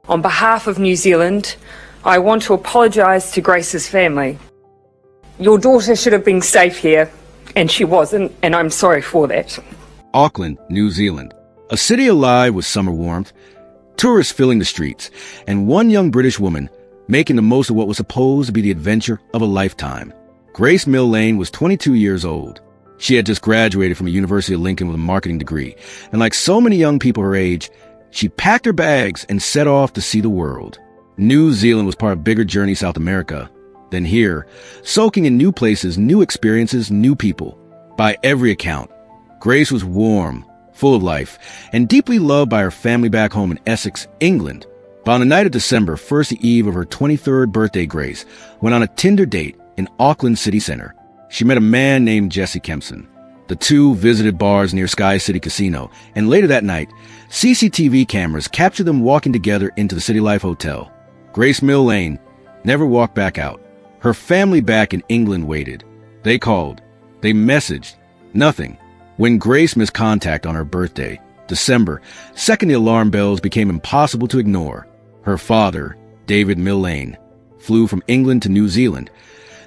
On behalf of New Zealand, I want to apologise to Grace's family. Your daughter should have been safe here, and she wasn't, and I'm sorry for that. Auckland, New Zealand. A city alive with summer warmth, tourists filling the streets, and one young British woman making the most of what was supposed to be the adventure of a lifetime. Grace Millane was 22 years old. She had just graduated from the University of Lincoln with a marketing degree, and like so many young people her age, she packed her bags and set off to see the world. New Zealand was part of a bigger journey South America than here, soaking in new places, new experiences, new people. By every account, Grace was warm, full of life, and deeply loved by her family back home in Essex, England. But on the night of December, first eve of her 23rd birthday, Grace went on a Tinder date in Auckland city center. She met a man named Jesse Kempson. The two visited bars near Sky City Casino, and later that night, CCTV cameras captured them walking together into the CityLife Hotel. Grace Millane never walked back out. Her family back in England waited. They called. They messaged. Nothing. When Grace missed contact on her birthday, December 2nd, the alarm bells became impossible to ignore. Her father, David Millane, flew from England to New Zealand,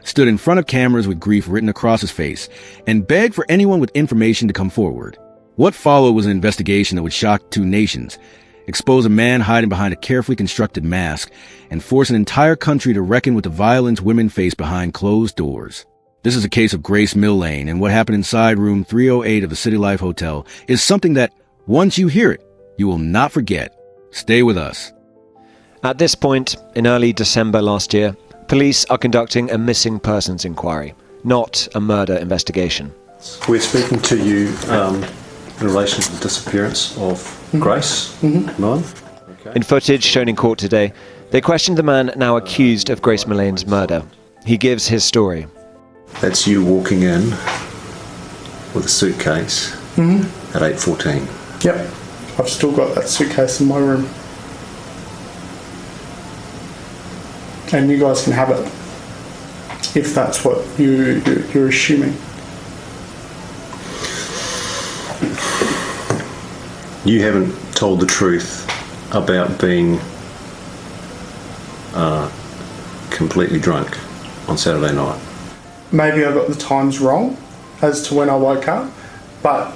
stood in front of cameras with grief written across his face, and begged for anyone with information to come forward. What followed was an investigation that would shock two nations, expose a man hiding behind a carefully constructed mask, and force an entire country to reckon with the violence women face behind closed doors. This is a case of Grace Millane, and what happened inside room 308 of the CityLife Hotel is something that, once you hear it, you will not forget. Stay with us. At this point, in early December last year, police are conducting a missing persons inquiry, not a murder investigation. We're speaking to you in relation to the disappearance of Grace Millane. Okay. In footage shown in court today, they questioned the man now accused of Grace Millane's murder. He gives his story. That's you walking in with a suitcase at 8:14. Yep, I've still got that suitcase in my room. And you guys can have it, if that's what you're assuming. You haven't told the truth about being completely drunk on Saturday night. Maybe I got the times wrong as to when I woke up, but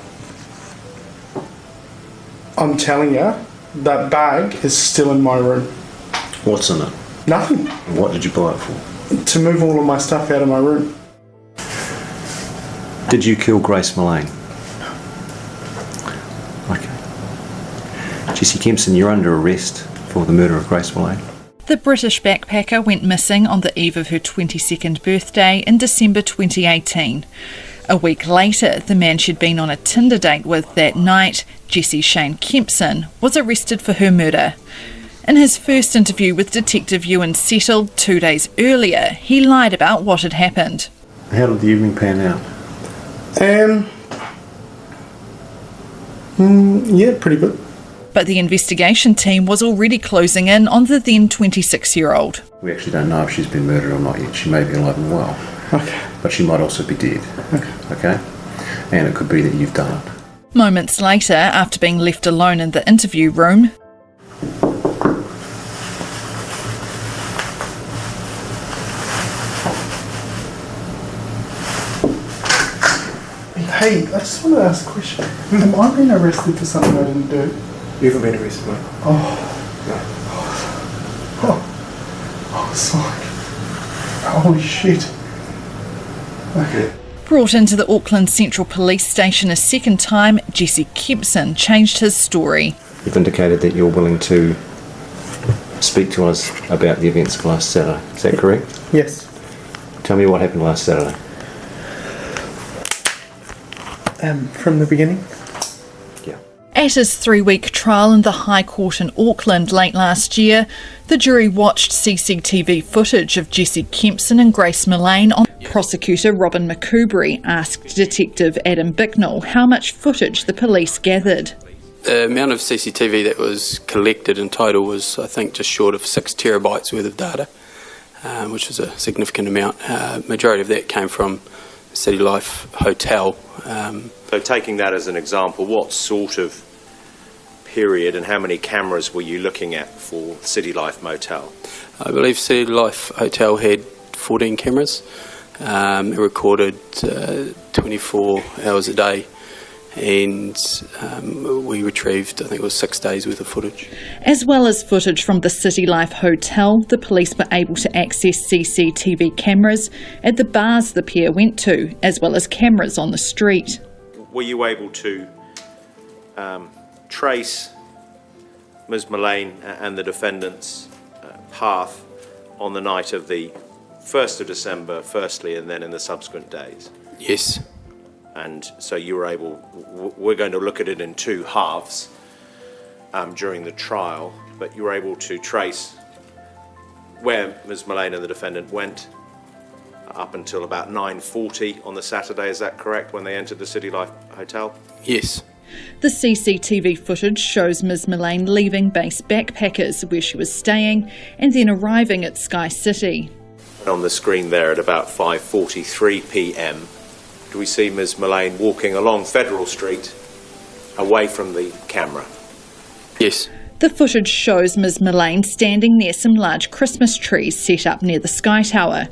I'm telling you, that bag is still in my room. What's in it? Nothing. What did you buy it for? To move all of my stuff out of my room. Did you kill Grace Millane? Okay. Jesse Kempson, you're under arrest for the murder of Grace Millane. The British backpacker went missing on the eve of her 22nd birthday in December 2018. A week later, the man she'd been on a Tinder date with that night, Jesse Shane Kempson, was arrested for her murder. In his first interview with Detective Ewan Settle 2 days earlier, he lied about what had happened. How did the evening pan out? Yeah, pretty good. But the investigation team was already closing in on the then 26-year-old. We actually don't know if she's been murdered or not yet. She may be alive and well. Okay. But she might also be dead. Okay? And it could be that you've done it. Moments later, after being left alone in the interview room, Hey, I just want to ask a question. Am I being arrested for something I didn't do? You haven't been arrested, mate. Sorry. Holy shit. Okay. brought into the Auckland Central Police Station a second time, Jesse Kempson changed his story. You've indicated that you're willing to speak to us about the events of last Saturday. Is that correct? Yes. Tell me what happened last Saturday. From the beginning. At his 3-week trial in the High Court in Auckland late last year, the jury watched CCTV footage of Jesse Kempson and Grace Millane. Prosecutor Robin McCoubrey asked Detective Adam Bicknell how much footage the police gathered. The amount of CCTV that was collected in total was, I think, just short of 6 terabytes worth of data, which was a significant amount. Majority of that came from CityLife Hotel. So taking that as an example, what sort of period, and how many cameras were you looking at for CityLife Motel? I believe CityLife Hotel had 14 cameras. It recorded 24 hours a day, and we retrieved, I think it was 6 days worth of footage. As well as footage from the CityLife Hotel, the police were able to access CCTV cameras at the bars the pair went to, as well as cameras on the street. Were you able to trace Ms Millane and the defendant's path on the night of the 1st of December, firstly, and then in the subsequent days? Yes. And so you were able, we're going to look at it in two halves during the trial, but you were able to trace where Ms Millane and the defendant went up until about 9:40 on the Saturday, is that correct, when they entered the CityLife Hotel? Yes. The CCTV footage shows Ms Millane leaving base backpackers where she was staying and then arriving at Sky City. On the screen there at about 5:43 p.m, do we see Ms Millane walking along Federal Street away from the camera? Yes. The footage shows Ms Millane standing near some large Christmas trees set up near the Sky Tower.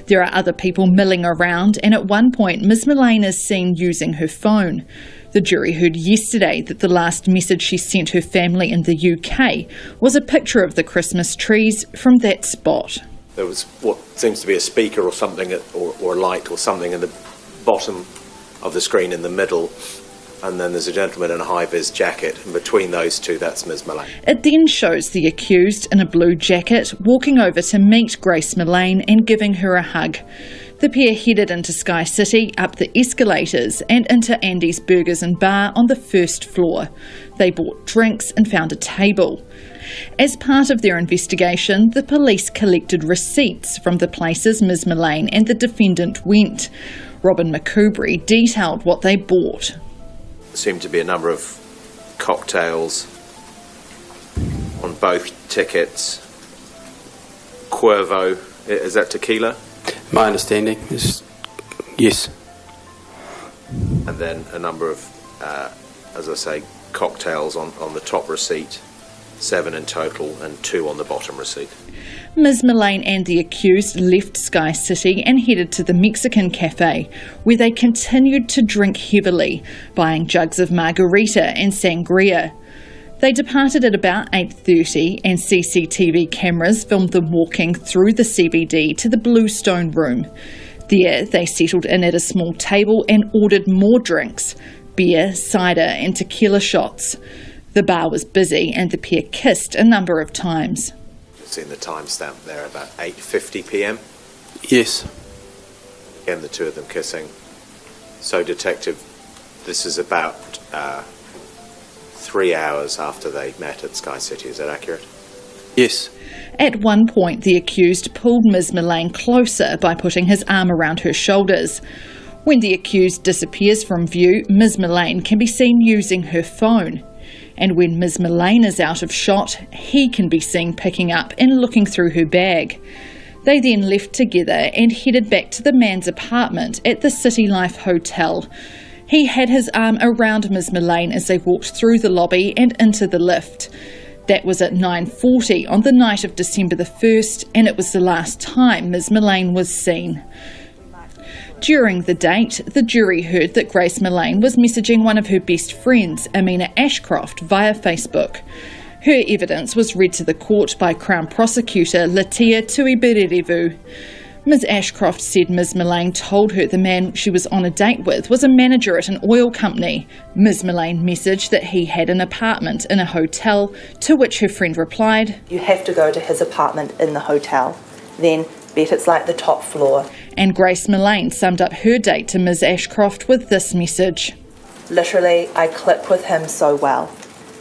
There are other people milling around, and at one point Ms Millane is seen using her phone. The jury heard yesterday that the last message she sent her family in the UK was a picture of the Christmas trees from that spot. There was what seems to be a speaker or something, or a light or something in the bottom of the screen in the middle, and then there's a gentleman in a high-vis jacket, and between those two, that's Ms Millane. It then shows the accused in a blue jacket walking over to meet Grace Millane and giving her a hug. The pair headed into Sky City, up the escalators and into Andy's Burgers and Bar on the first floor. They bought drinks and found a table. As part of their investigation, the police collected receipts from the places Ms Millane and the defendant went. Robin McCoubrey detailed what they bought. There seemed to be a number of cocktails on both tickets. Cuervo, is that tequila? My understanding is yes. And then a number of, as I say, cocktails on the top receipt, 7 in total and 2 on the bottom receipt. Ms Millane and the accused left Sky City and headed to the Mexican cafe, where they continued to drink heavily, buying jugs of margarita and sangria. They departed at about 8:30 and CCTV cameras filmed them walking through the CBD to the Bluestone Room. There, they settled in at a small table and ordered more drinks, beer, cider and tequila shots. The bar was busy and the pair kissed a number of times. You've seen the timestamp there, about 8:50 p.m? Yes. Again, the two of them kissing. So, Detective, this is about 3 hours after they met at Sky City, is that accurate? Yes. At one point, the accused pulled Ms Millane closer by putting his arm around her shoulders. When the accused disappears from view, Ms Millane can be seen using her phone. And when Ms Millane is out of shot, he can be seen picking up and looking through her bag. They then left together and headed back to the man's apartment at the CityLife Hotel. He had his arm around Ms Millane as they walked through the lobby and into the lift. That was at 9:40 on the night of December the 1st, and it was the last time Ms Millane was seen. During the date, the jury heard that Grace Millane was messaging one of her best friends, Amina Ashcroft, via Facebook. Her evidence was read to the court by Crown Prosecutor Latia Tuibererevu. Ms Ashcroft said Ms Millane told her the man she was on a date with was a manager at an oil company. Ms Millane messaged that he had an apartment in a hotel, to which her friend replied, "You have to go to his apartment in the hotel. Then bet it's like the top floor." And Grace Millane summed up her date to Ms Ashcroft with this message. "Literally, I click with him so well.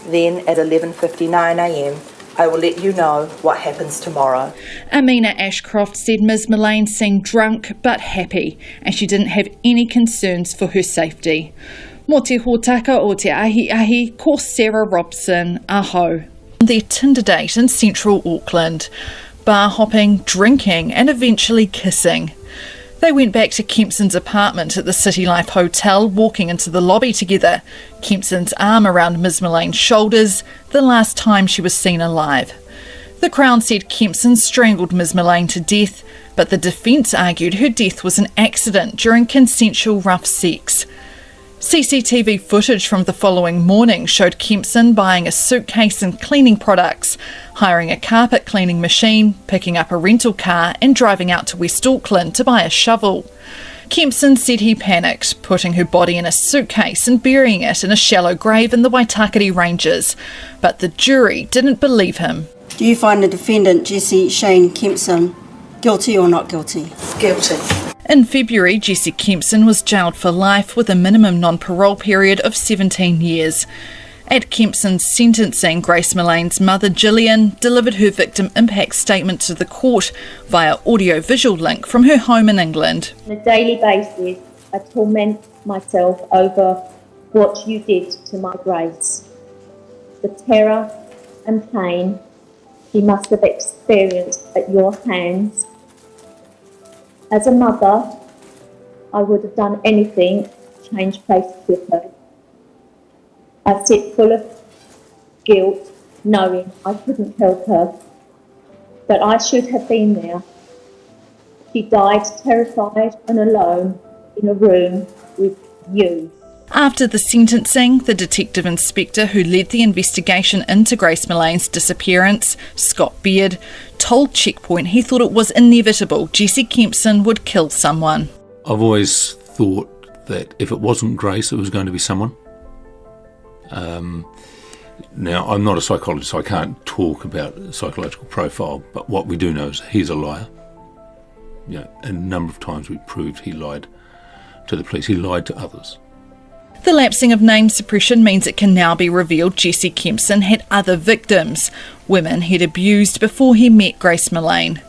Then at 11:59 a.m, I will let you know what happens tomorrow." Amina Ashcroft said Ms Millane seemed drunk but happy, and she didn't have any concerns for her safety. Mo te hōtaka o te ahi, ko Sarah Robson, aho. Their Tinder date in central Auckland. Bar hopping, drinking and eventually kissing. They went back to Kempson's apartment at the CityLife Hotel, walking into the lobby together, Kempson's arm around Ms Millane's shoulders, the last time she was seen alive. The Crown said Kempson strangled Ms Millane to death, but the defence argued her death was an accident during consensual rough sex. CCTV footage from the following morning showed Kempson buying a suitcase and cleaning products, hiring a carpet cleaning machine, picking up a rental car and driving out to West Auckland to buy a shovel. Kempson said he panicked, putting her body in a suitcase and burying it in a shallow grave in the Waitakere Ranges, but the jury didn't believe him. Do you find the defendant, Jessie Shane Kempson, guilty or not guilty? Guilty. In February, Jessie Kempson was jailed for life with a minimum non-parole period of 17 years. At Kempson's sentencing, Grace Millane's mother, Gillian, delivered her victim impact statement to the court via audio-visual link from her home in England. On a daily basis, I torment myself over what you did to my Grace. The terror and pain she must have experienced at your hands. As a mother, I would have done anything to change places with her. I sit full of guilt, knowing I couldn't help her, that I should have been there. She died terrified and alone in a room with you. After the sentencing, the detective inspector who led the investigation into Grace Millane's disappearance, Scott Beard, told Checkpoint he thought it was inevitable Jessie Kempson would kill someone. I've always thought that if it wasn't Grace, it was going to be someone. Now, I'm not a psychologist, so I can't talk about psychological profile, but what we do know is he's a liar. Yeah, a number of times we proved he lied to the police. He lied to others. The lapsing of name suppression means it can now be revealed Jessie Kempson had other victims, women he'd abused before he met Grace Millane.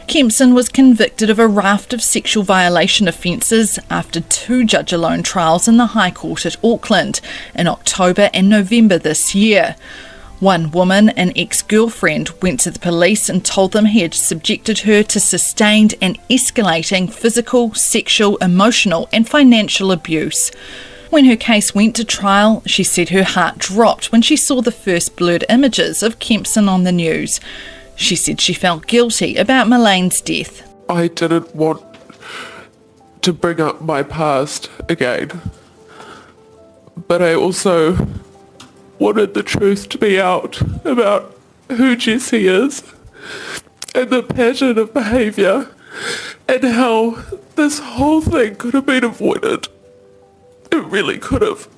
Kempson was convicted of a raft of sexual violation offences after 2 judge-alone trials in the High Court at Auckland in October and November this year. One woman, an ex-girlfriend, went to the police and told them he had subjected her to sustained and escalating physical, sexual, emotional and financial abuse. When her case went to trial, she said her heart dropped when she saw the first blurred images of Kempson on the news. She said she felt guilty about Millane's death. I didn't want to bring up my past again, but I also wanted the truth to be out about who Jessie is and the pattern of behaviour and how this whole thing could have been avoided. It really could have.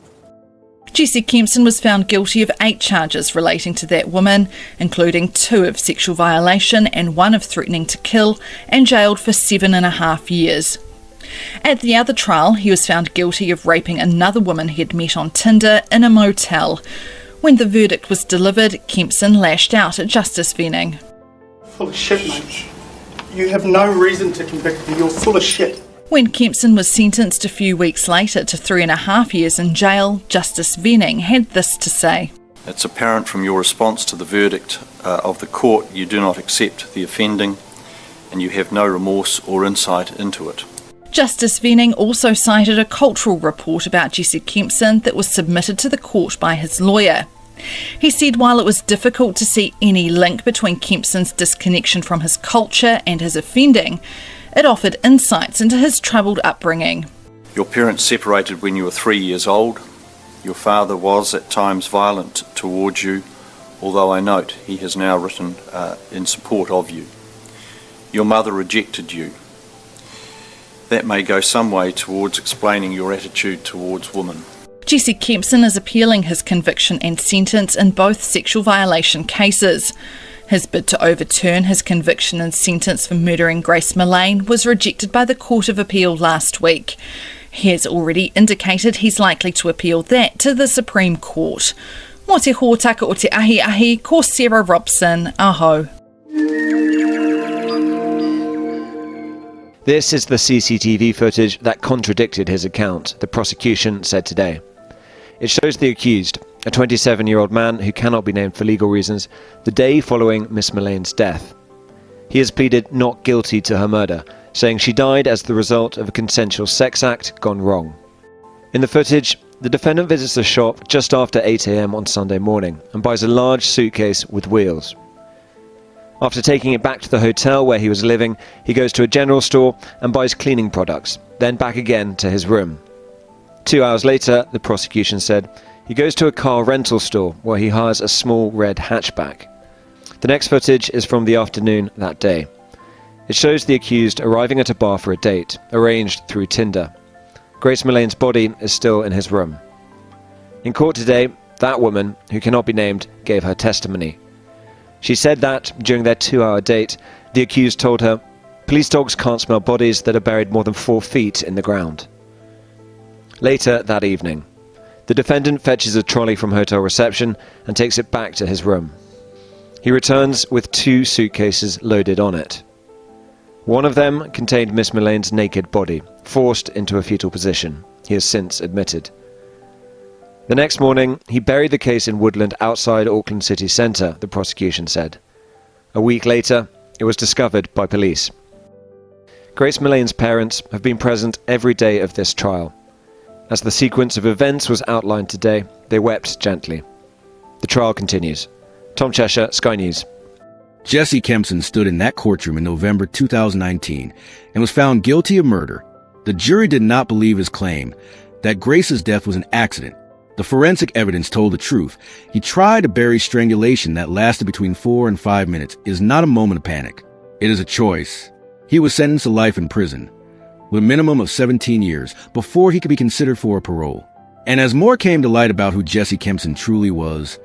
Jessie Kempson was found guilty of 8 charges relating to that woman, including 2 of sexual violation and 1 of threatening to kill, and jailed for 7.5 years. At the other trial, he was found guilty of raping another woman he had met on Tinder in a motel. When the verdict was delivered, Kempson lashed out at Justice Venning. Full of shit, mate. You have no reason to convict me. You're full of shit. When Kempson was sentenced a few weeks later to 3.5 years in jail, Justice Venning had this to say. It's apparent from your response to the verdict of the court you do not accept the offending and you have no remorse or insight into it. Justice Venning also cited a cultural report about Jessie Kempson that was submitted to the court by his lawyer. He said while it was difficult to see any link between Kempson's disconnection from his culture and his offending, it offered insights into his troubled upbringing. Your parents separated when you were 3 years old. Your father was at times violent towards you, although I note he has now written in support of you. Your mother rejected you. That may go some way towards explaining your attitude towards women. Jessie Kempson is appealing his conviction and sentence in both sexual violation cases. His bid to overturn his conviction and sentence for murdering Grace Millane was rejected by the Court of Appeal last week. He has already indicated he's likely to appeal that to the Supreme Court. Mo te hōtaka o te ahi, ko Sarah Robson, aho. This is the CCTV footage that contradicted his account, the prosecution said today. It shows the accused, a 27-year-old man who cannot be named for legal reasons, the day following Miss Millane's death. He has pleaded not guilty to her murder, saying she died as the result of a consensual sex act gone wrong. In the footage, the defendant visits the shop just after 8 a.m. on Sunday morning and buys a large suitcase with wheels. After taking it back to the hotel where he was living, he goes to a general store and buys cleaning products, then back again to his room. 2 hours later, the prosecution said, he goes to a car rental store where he hires a small red hatchback. The next footage is from the afternoon that day. It shows the accused arriving at a bar for a date, arranged through Tinder. Grace Millane's body is still in his room. In court today, that woman, who cannot be named, gave her testimony. She said that, during their 2-hour date, the accused told her, police dogs can't smell bodies that are buried more than 4 feet in the ground. Later that evening, the defendant fetches a trolley from hotel reception and takes it back to his room. He returns with 2 suitcases loaded on it. One of them contained Miss Millane's naked body, forced into a fetal position, he has since admitted. The next morning, he buried the case in woodland outside Auckland city centre, the prosecution said. A week later, it was discovered by police. Grace Millane's parents have been present every day of this trial. As the sequence of events was outlined today, they wept gently. The trial continues. Tom Cheshire, Sky News. Jesse Kempson stood in that courtroom in November 2019 and was found guilty of murder. The jury did not believe his claim that Grace's death was an accident. The forensic evidence told the truth. He tried to bury strangulation that lasted between 4 and 5 minutes. It is not a moment of panic. It is a choice. He was sentenced to life in prison, with a minimum of 17 years, before he could be considered for a parole. And as more came to light about who Jesse Kempson truly was,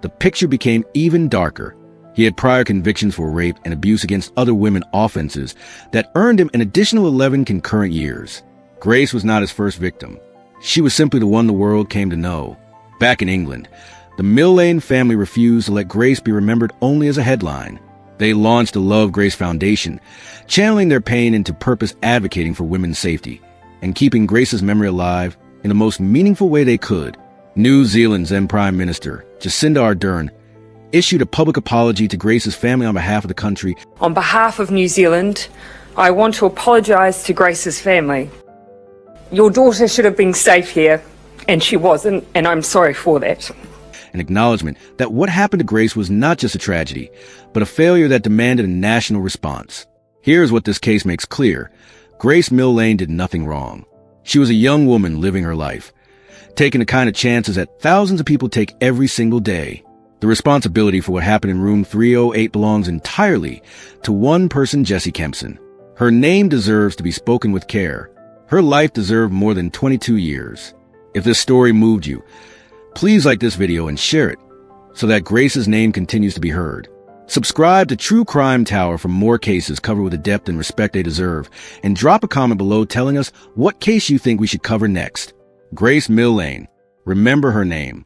the picture became even darker. He had prior convictions for rape and abuse against other women offenses that earned him an additional 11 concurrent years. Grace was not his first victim. She was simply the one the world came to know. Back in England, the Millane family refused to let Grace be remembered only as a headline. They launched the Love Grace Foundation, channeling their pain into purpose advocating for women's safety and keeping Grace's memory alive in the most meaningful way they could. New Zealand's then Prime Minister, Jacinda Ardern, issued a public apology to Grace's family on behalf of the country. On behalf of New Zealand, I want to apologise to Grace's family. Your daughter should have been safe here, and she wasn't, and I'm sorry for that. An acknowledgement that what happened to Grace was not just a tragedy, but a failure that demanded a national response. Here's what this case makes clear. Grace Millane did nothing wrong. She was a young woman living her life, taking the kind of chances that thousands of people take every single day. The responsibility for what happened in room 308 belongs entirely to one person, Jesse Kempson. Her name deserves to be spoken with care. Her life deserved more than 22 years. If this story moved you, please like this video and share it so that Grace's name continues to be heard. Subscribe to True Crime Tower for more cases covered with the depth and respect they deserve, and drop a comment below telling us what case you think we should cover next. Grace Millane. Remember her name.